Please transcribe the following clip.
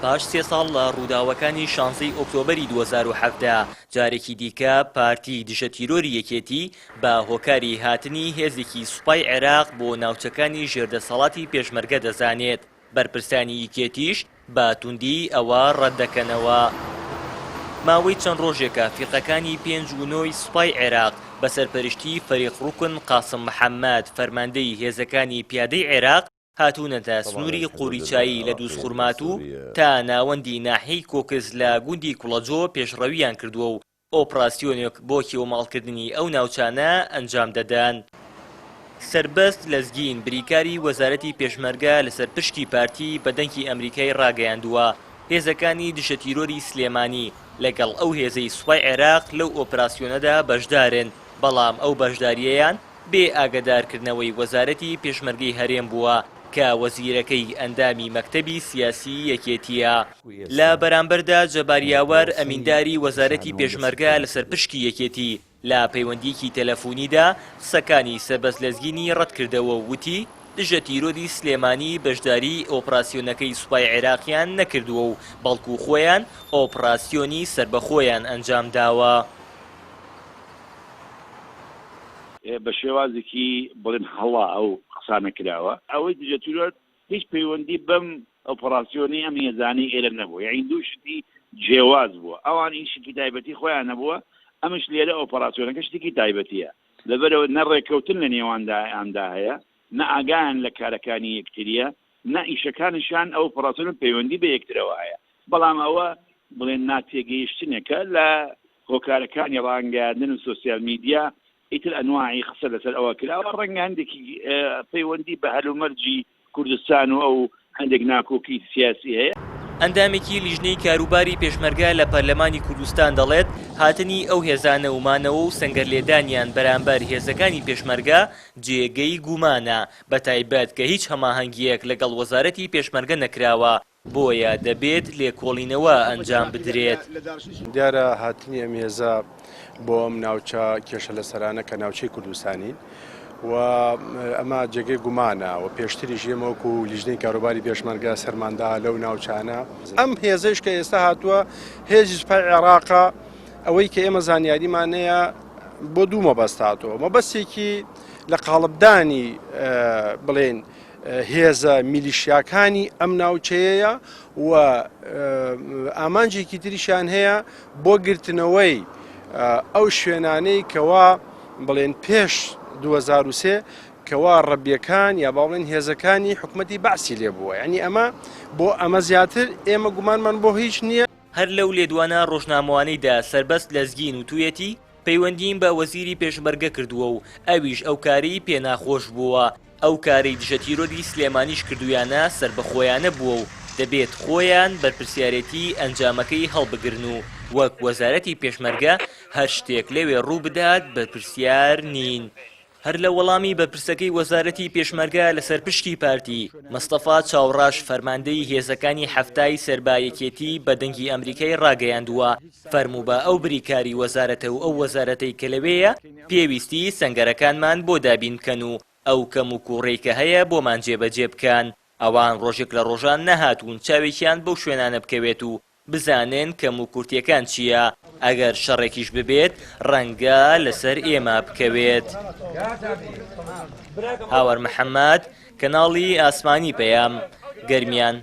پاش 3 ساڵ لە ڕووداوەکانی 16 ئۆکتۆبەری 2017 جارێکی دیکە پارتی دژە تیرۆری یەکێتی بە هۆکاری هاتنی هێزێکی سوپای عێراق بۆ ناوچەکانی ژێردەسەڵاتی پێشمەرگە دەزانێت بەرپرسانی یەکێتیش بە توندی ئەوە ڕەتدەکەنەوە. ماوەی چەند ڕۆژێکە فیقەکانی 5 و 9 سوپای عێراق بە سەرپەرشتی فەریق ڕوکن قاسم محەممەد فەرماندەی هێزەکانی پیادەی عێراق هاتوونەتە سنووری قوریچایی لە دووسخورمات و تا ناوەندی ناحیەی کۆکس لە گوندی کوڵەجۆ پێشڕەویان کردووە و ئۆپراسیۆنێک بۆ کێوەماڵکردنی ئەو ناوچانە ئەنجام دەدان. سربەست لەزگین بریکاری وەزارەتی پێشمەرگە لەسەر پشتی پارتی بەدەنگی ئەمریکای ڕاگەیاندووە هێزەکانی دژە تیرۆری سلێمانی لەگەڵ ئەو هێزەی سوپای عێراق لەو ئۆپراسیۆنەدا بەشدارن، بەڵام ئەو بەشداریەیان بێ ئاگادارکردنەوەی وەزارەتی پێشمەرگەی هەرێم بووە کە وەزیرەکەی ئەندامی مەکتەبی سیاسی یەکێتیە. لە بەرامبەردا جەباریاوەر ئەمینداری وەزارەتی پێشمەرگە لەسەر پشکی یەکێتی لە پەیوەندیکی تەلەفۆنیدا قسەکانی سەربەست لەزگینی ڕەت کردەوە و وتی دژە تیرۆری سلێمانی بەشداری ئۆپراسیۆنەکەی سوپای عێراقیان نەکردووە و بەڵکو خۆیان ئۆپراسیۆنی سربەخۆیان ئەنجام داوە. بە شێوازێکی بڵێن هەڵا ئەو قسانە کراوە ئەوەی دژە تیرۆر هیچ پەیوەندی بەم ئۆپراسیۆنی ئەم هێزانی ئێرە نەبووە، یعنی دوو شتی جێواز بووە، ئەوان ئیشێکی تایبەتی خۆیان نەبووە، ئەمش لێرە ئۆپراسیۆنەکە شتێکی تایبەتیە، لەبەرەوە نەڕێکەوتن لە نێواندا هەیە، نە ئاگایان لە کارەکانی یەکتریە، نە ئیشەکانشان ئەو ئۆپراسیۆن پەیوەندی بە یەکترەوە هەیە، بەڵام ئەوە بڵێن ناتێگەیشتنێکە لە هۆکارەکانی ڕاهەنگاندن و سۆسیال میدیا ئیتر ئەنواعی قسە لەسەر ئەوە کراوە ڕەنگە هەندێکی پەیوەندی بە هەلومەرجی کوردستان و ئەو هەندێک ناکۆکی سیاسی هەیە. ئەندامێکی لیژنەی کاروباری پێشمەرگە لە پەرلەمانی کوردستان دەڵێت هاتنی ئەو هێزانە ومانەوە و سەنگەرلێدانیان بەرامبەر هێزەکانی پێشمەرگە جێگەی گومانە، بەتایبەت کە هیچ هەماهەنگیەک لەگەڵ وەزارەتی پێشمەرگە نەکراوە، بۆیە دەبێت لێکۆڵینەوە ئەنجام بدرێت. دیارە هاتنی ئەم هێزە بۆ ئەم ناوچە کێشە لە سەرانە کە ناوچەی کوردستانین و ئەمە جێگەی گومانە و پێشتری ژێمەوەکو و لیژنەی کاروباری پێشمەرگە سەرماندا لەو ناوچانە. ئەم هێزەش کە ئێستا هاتووە هێزی سوپای عێراقە، ئەوەی کە ئێمە زانیاریمانەیە بۆ دوو مەبەست هاتووە، مەبەستێکی لە قاڵبدانی بڵێن هێزە میلیشیاکانی ئەم ناوچەیە و ئامانجێکی تریشان هەیە بۆ گرتنەوەی ئەو شوێنانەی کەوا بڵێن پێش 2003 کەوا ڕەبیەکان یا باڵێن هێزەکانی حکومەتی بەعسی لێ بووە، یعنی ئەمە بۆ ئەمە زیاتر ئێمە گومانمان بۆ هیچ نییە. هەر لەو لێدوانە ڕۆژنامەوانەیدا سربەست لەزگین و توێتی پەیوەندیم بە وەزیری پێشمەرگە کردووە و ئەویش ئەو کاری پێناخۆش بووە، ئەو کارەی دژە تیرۆری سلێمانیش کردویانە سربەخۆیانە بووە و دەبێت خۆیان بەرپرسیارەتی ئەنجامەکەی هەڵبگرن و وەک وەزارەتی پێشمەرگە هەر شتێک لەوێ ڕوو بدات بەرپرسیار نین. هەر لە وەڵامی بەرپرسەکەی وەزارەتی پێشمەرگە لەسەر پشتی پارتی مەستەفا چاوڕاش فەرماندەی هێزەکانی هەفتای سەربایەکێتی بەدەنگی ئەمریکای ڕاگەیاندووە فەرموو بە ئەو بریکاری وەزارەتە و ئەو وەزارەتەی کە لەوەیە پێویستی سەنگەرەکانمان بۆ دابین بکەن و ئەو کەم و کوڕێی کە هەیە بۆمان جێبەجێ بکەن. ئەوان ڕۆژێک لە ڕۆژان نەهاتوون چاوێکیان بەو شوێنانە بکەوێت و بزانن کەم و کورتیەکان چییە، ئەگەر شەڕێکیش ببێت ڕەنگە لەسەر ئێمە بکەوێت. هاوەر محەممەد، کەناڵی ئاسمانی پەیام، گەرمیان.